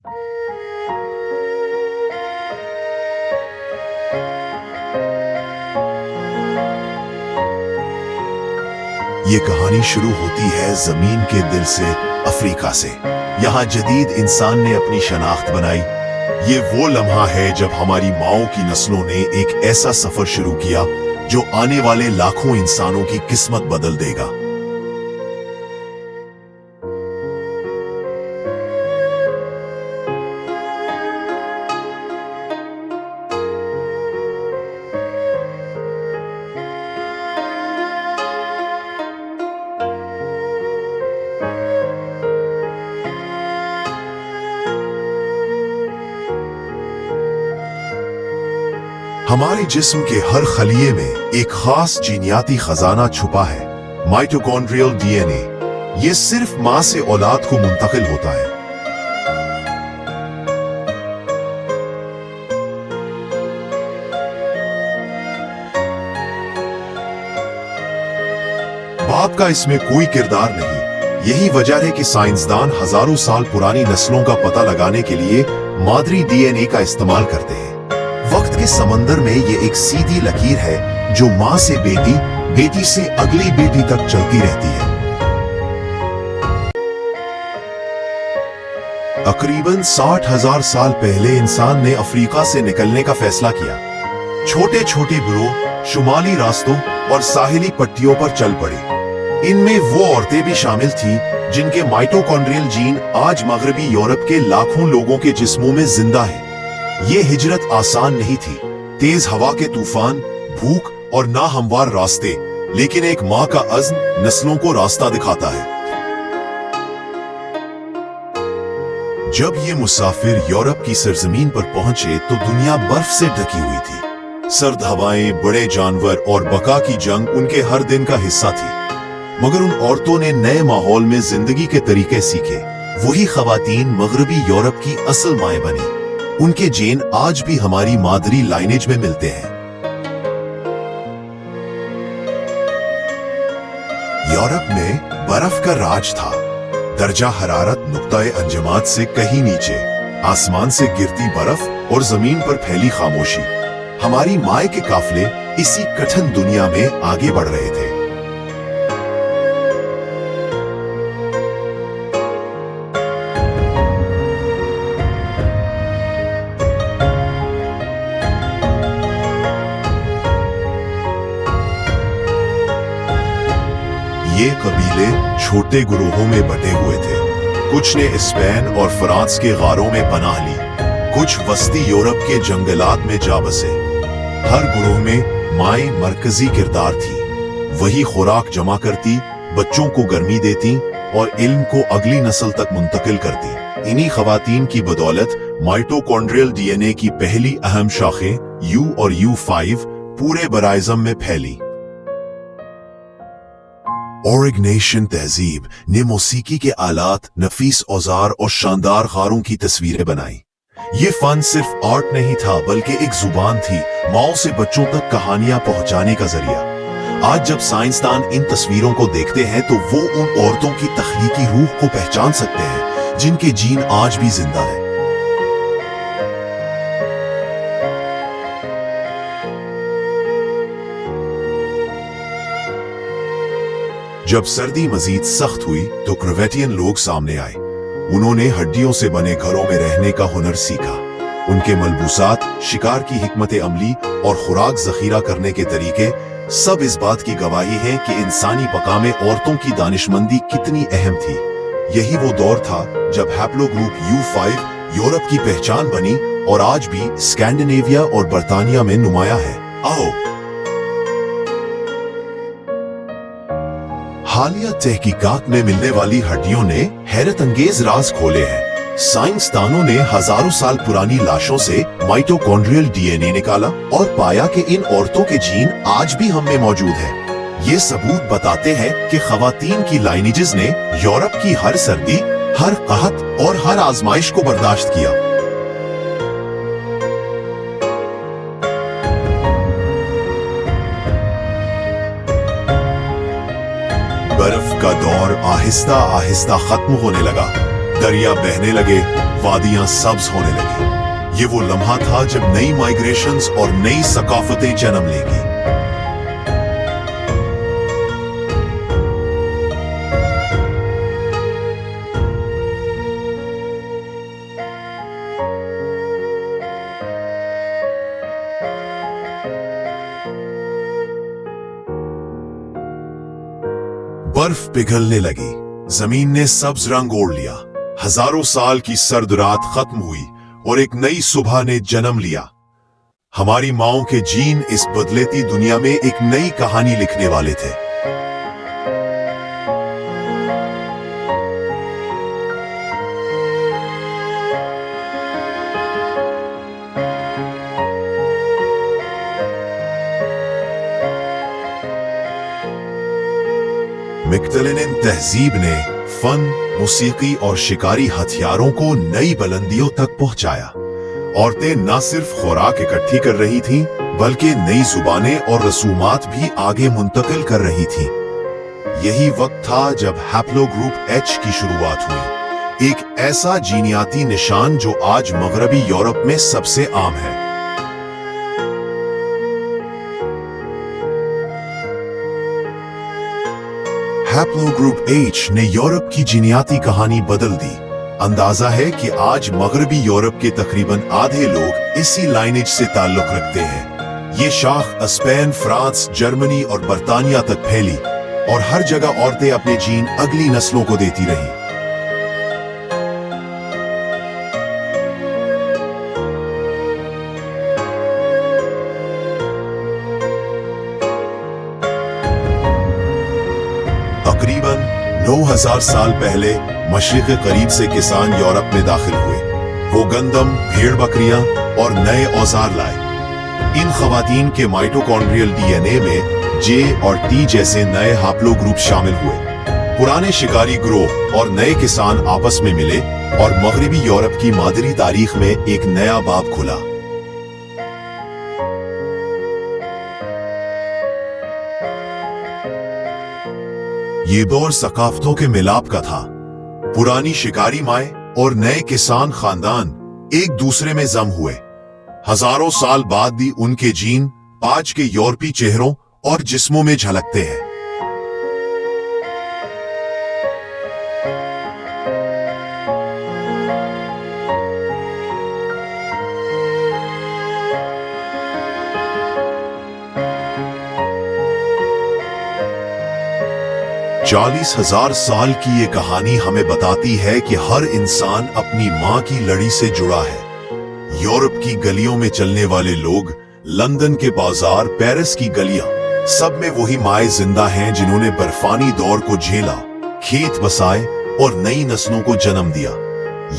ये कहानी शुरू होती है जमीन के दिल से, अफ्रीका से। यहाँ जदीद इंसान ने अपनी शनाख्त बनाई। ये वो लम्हा है जब हमारी माओं की नस्लों ने एक ऐसा सफर शुरू किया जो आने वाले लाखों इंसानों की किस्मत बदल देगा। हमारे जिस्म के हर खलिये में एक खास जीनियाती खजाना छुपा है, माइटोकॉन्ड्रियल डीएनए। ये सिर्फ मां से औलाद को मुंतकिल होता है। बाप का इसमें कोई किरदार नहीं। यही वजह है कि साइंसदान हजारों साल पुरानी नस्लों का पता लगाने के लिए मादरी डीएनए का इस्तेमाल करते हैं। वक्त के समंदर में ये एक सीधी लकीर है जो मां से बेटी, बेटी से अगली बेटी तक चलती रहती है। तकरीबन 60,000 साल पहले इंसान ने अफ्रीका से निकलने का फैसला किया। छोटे छोटे गिरोह शुमाली रास्तों और साहिली पट्टियों पर चल पड़े। इनमें वो औरतें भी शामिल थीं जिनके माइटोकॉन्ड्रियल जीन आज मगरबी यूरोप के लाखों लोगों के जिस्मों में जिंदा है। ये हिजरत आसान नहीं थी। तेज हवा के तूफान, भूख और नाहमवार रास्ते, लेकिन एक मां का अज़्म नस्लों को रास्ता दिखाता है। जब ये मुसाफिर यूरोप की सरजमीन पर पहुंचे तो दुनिया बर्फ से ढकी हुई थी। सर्द हवाएं, बड़े जानवर और बका की जंग उनके हर दिन का हिस्सा थी। मगर उन औरतों ने नए माहौल में जिंदगी के तरीके सीखे। वही खवातीन मगरबी यूरोप की असल माएं बनी। उनके जीन आज भी हमारी मादरी लाइनेज में मिलते हैं। यूरोप में बर्फ का राज था। दर्जा हरारत नुक्ताए अंजमात से कहीं नीचे, आसमान से गिरती बर्फ और जमीन पर फैली खामोशी। हमारी माए के काफले इसी कठिन दुनिया में आगे बढ़ रहे थे। ये कबीले छोटे गिरोहों में बटे हुए थे। कुछ ने स्पेन और फ्रांस के गारों में पनाह ली, कुछ वस्ती यूरोप के जंगलात में जा बसे। हर गिरोह में माएं मरकजी किरदार थी। वही खुराक जमा करती, बच्चों को गर्मी देती और इल्म को अगली नस्ल तक मुंतकिल करती। इन्हीं खवातीन की बदौलत माइटोकॉन्ड्रियल डीएनए की पहली अहम शाखें U और U5 पूरे बराइज़म में फैली। ओरिगनेशन तहजीब ने मौसीकी के आलात, नफीस औजार और शानदार गारों की तस्वीरें बनाई। ये फन सिर्फ आर्ट नहीं था बल्कि एक जुबान थी, माओ से बच्चों तक कहानियां पहुंचाने का जरिया। आज जब साइंसदान इन तस्वीरों को देखते हैं तो वो उन औरतों की तख्लीकी रूह को पहचान सकते हैं जिनके जीन आज भी जिंदा है। जब सर्दी मजीद सख्त हुई तो क्रेवेटियन लोग सामने आए। उन्होंने हड्डियों से बने घरों में रहने का हुनर सीखा। उनके मलबूसात, शिकार की हिकमत अमली और खुराक जखीरा करने के तरीके सब इस बात की गवाही है कि इंसानी बका में औरतों की दानिशमंदी कितनी अहम थी। यही वो दौर था जब हैप्लोग्रुप U5 यूरोप की पहचान बनी और आज भी स्कैंडिनेविया और बर्तानिया में नुमाया है। आओ हालिया तहकीकात में मिलने वाली हड्डियों ने हैरत अंगेज राज खोले हैं। साइंसदानों ने हजारों साल पुरानी लाशों से माइटोकॉन्ड्रियल डीएनए निकाला और पाया कि इन औरतों के जीन आज भी हम में मौजूद है। ये सबूत बताते हैं कि खवातीन की लाइनेजेस ने यूरोप की हर सर्दी, हर कहत और हर आजमाइश को बर्दाश्त किया। बर्फ का दौर आहिस्ता आहिस्ता खत्म होने लगा। دریا بہنے لگے, وادیاں سبز ہونے لگی. یہ وہ لمحہ تھا جب نئی مائیگریشنز اور نئی ثقافتیں جنم لیں گی. برف پگھلنے لگی, زمین نے سبز رنگ اوڑھ لیا. ہزاروں سال کی سرد رات ختم ہوئی اور ایک نئی صبح نے جنم لیا. ہماری ماؤں کے جین اس بدلتی دنیا میں ایک نئی کہانی لکھنے والے تھے. میگڈالین تہذیب نے فن, موسیقی اور شکاری ہتھیاروں کو نئی بلندیوں تک پہنچایا. عورتیں نہ صرف خوراک اکٹھی کر رہی تھیں بلکہ نئی زبانیں اور رسومات بھی آگے منتقل کر رہی تھیں. یہی وقت تھا جب ہیپلو گروپ ایچ کی شروعات ہوئی, ایک ایسا جینیاتی نشان جو آج مغربی یورپ میں سب سے عام ہے. ہیپلو گروپ ایچ نے یورپ کی جینیاتی کہانی بدل دی. اندازہ ہے کہ آج مغربی یورپ کے تقریباً آدھے لوگ اسی لائنیج سے تعلق رکھتے ہیں. یہ شاخ اسپین, فرانس, جرمنی اور برطانیہ تک پھیلی اور ہر جگہ عورتیں اپنے جین اگلی نسلوں کو دیتی رہیں. تقریباً 9000 سال پہلے مشرق قریب سے کسان یورپ میں داخل ہوئے. وہ گندم, بھیڑ بکریاں اور نئے اوزار لائے. ان خواتین کے مائٹوکونڈریل ڈی این اے میں جے اور ٹی جیسے نئے ہیپلو گروپ شامل ہوئے. پرانے شکاری گروہ اور نئے کسان آپس میں ملے اور مغربی یورپ کی مادری تاریخ میں ایک نیا باب کھلا. یہ دور ثقافتوں کے ملاپ کا تھا. پرانی شکاری مائیں اور نئے کسان خاندان ایک دوسرے میں ضم ہوئے. ہزاروں سال بعد بھی ان کے جین آج کے یورپی چہروں اور جسموں میں جھلکتے ہیں. چالیس ہزار سال کی یہ کہانی ہمیں بتاتی ہے کہ ہر انسان اپنی ماں کی لڑی سے جڑا ہے. یورپ کی گلیوں میں چلنے والے لوگ, لندن کے بازار, پیرس کی گلیاں, سب میں وہی مائیں زندہ ہیں جنہوں نے برفانی دور کو جھیلا, کھیت بسائے اور نئی نسلوں کو جنم دیا.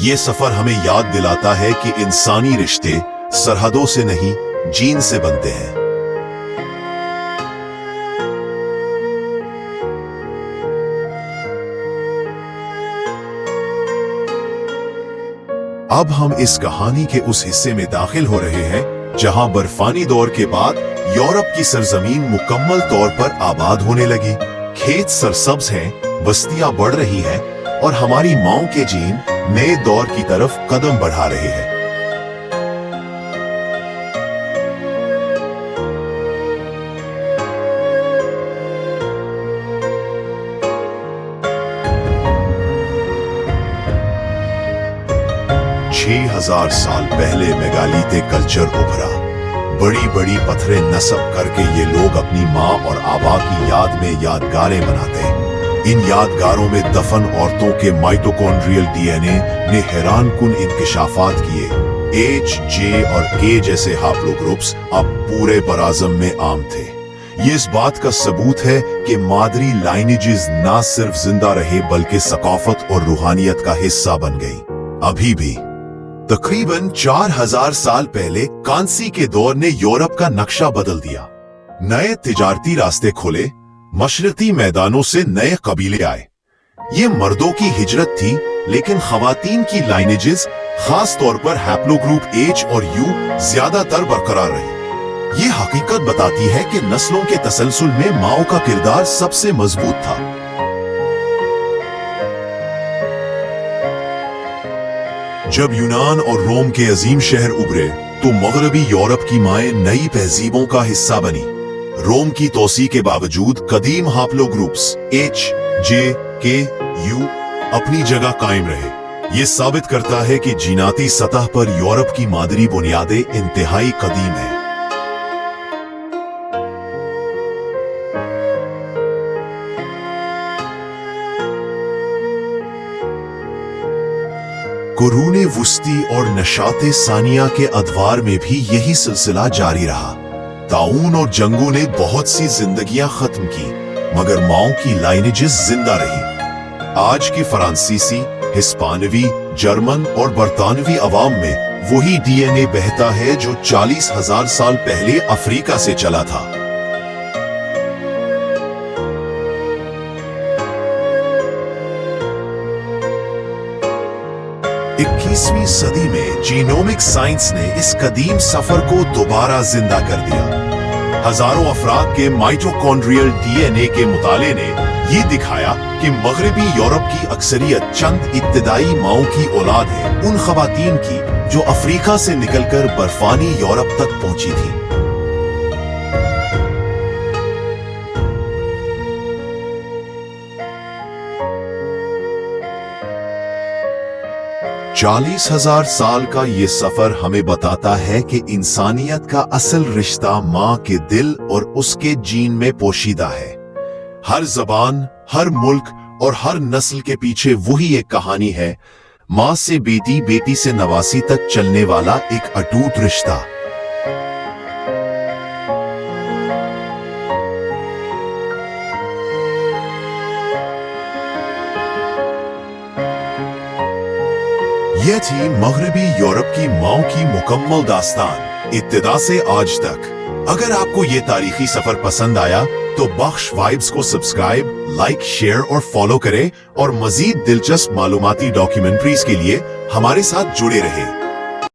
یہ سفر ہمیں یاد دلاتا ہے کہ انسانی رشتے سرحدوں سے نہیں, جین سے بنتے ہیں. اب ہم اس کہانی کے اس حصے میں داخل ہو رہے ہیں جہاں برفانی دور کے بعد یورپ کی سرزمین مکمل طور پر آباد ہونے لگی. کھیت سرسبز ہیں, بستیاں بڑھ رہی ہیں اور ہماری ماؤں کے جین نئے دور کی طرف قدم بڑھا رہے ہیں. چھ ہزار سال پہلے میگالیتھک کلچر ابھرا. بڑی بڑی پتھریں نصب کر کے یہ لوگ اپنی ماں اور آبا کی یاد میں یادگاریں بناتے. ان یادگاروں میں دفن عورتوں کے مائٹوکونڈریل ڈی این اے نے حیران کن انکشافات کیے. ایچ, جے اور کے جیسے ہیپلو گروپس اب پورے براعظم میں عام تھے. یہ اس بات کا ثبوت ہے کہ مادری لائنیجز نہ صرف زندہ رہے بلکہ ثقافت اور روحانیت کا حصہ بن گئی. ابھی بھی تقریباً 4000 سال پہلے کانسی کے دور نے یورپ کا نقشہ بدل دیا. نئے تجارتی راستے کھلے, مشرقی میدانوں سے نئے قبیلے آئے. یہ مردوں کی ہجرت تھی لیکن خواتین کی لائنیجز, خاص طور پر ہیپلو گروپ ایچ اور یو, زیادہ تر برقرار رہی. یہ حقیقت بتاتی ہے کہ نسلوں کے تسلسل میں ماؤں کا کردار سب سے مضبوط تھا. जब यूनान और रोम के अजीम शहर उभरे तो मगरबी यूरोप की माएं नई तहजीबों का हिस्सा बनी। रोम की तोसी के बावजूद कदीम हाप्लो groups H, J, K, U अपनी जगह कायम रहे। ये साबित करता है कि जीनाती सतह पर यूरोप की मादरी बुनियादें इंतहाई कदीम हैं। कुरूने वुस्ती और नशाते सानिया के अदवार में भी यही सिलसिला जारी रहा। ताऊन और जंगों ने बहुत सी जिंदगियां खत्म की, मगर माओ की लाइनेजेस जिंदा रही। आज की फ्रांसीसी, हिस्पानवी, जर्मन और बरतानवी अवाम में वही डीएनए बहता है जो 40,000 साल पहले अफ्रीका से चला था। 21वीं सदी में जीनोमिक साइंस ने इस कदीम सफर को दोबारा जिंदा कर दिया। हजारों अफराद के माइटोकॉन्ड्रियल डीएनए के मुताले ने ये दिखाया कि मगरबी यूरोप की अक्सरियत चंद इब्तदाई माओ की औलाद है, उन खवातीन की जो अफ्रीका से निकलकर बर्फानी यूरोप तक पहुंची थी। चालीस 40,000 साल का ये सफर हमें बताता है कि इंसानियत का असल रिश्ता माँ के दिल और उसके जीन में पोशीदा है। हर जबान, हर मुल्क और हर नस्ल के पीछे वही एक कहानी है, माँ से बेटी, बेटी से नवासी तक चलने वाला एक अटूट रिश्ता। यह थी मगरबी यूरोप की माओ की मुकम्मल दास्तान, इब्तिदा से आज तक। अगर आपको ये तारीखी सफर पसंद आया तो बख्श वाइब्स को सब्सक्राइब, लाइक, शेयर और फॉलो करें और मजीद दिलचस्प मालूमाती डॉक्यूमेंट्रीज के लिए हमारे साथ जुड़े रहें।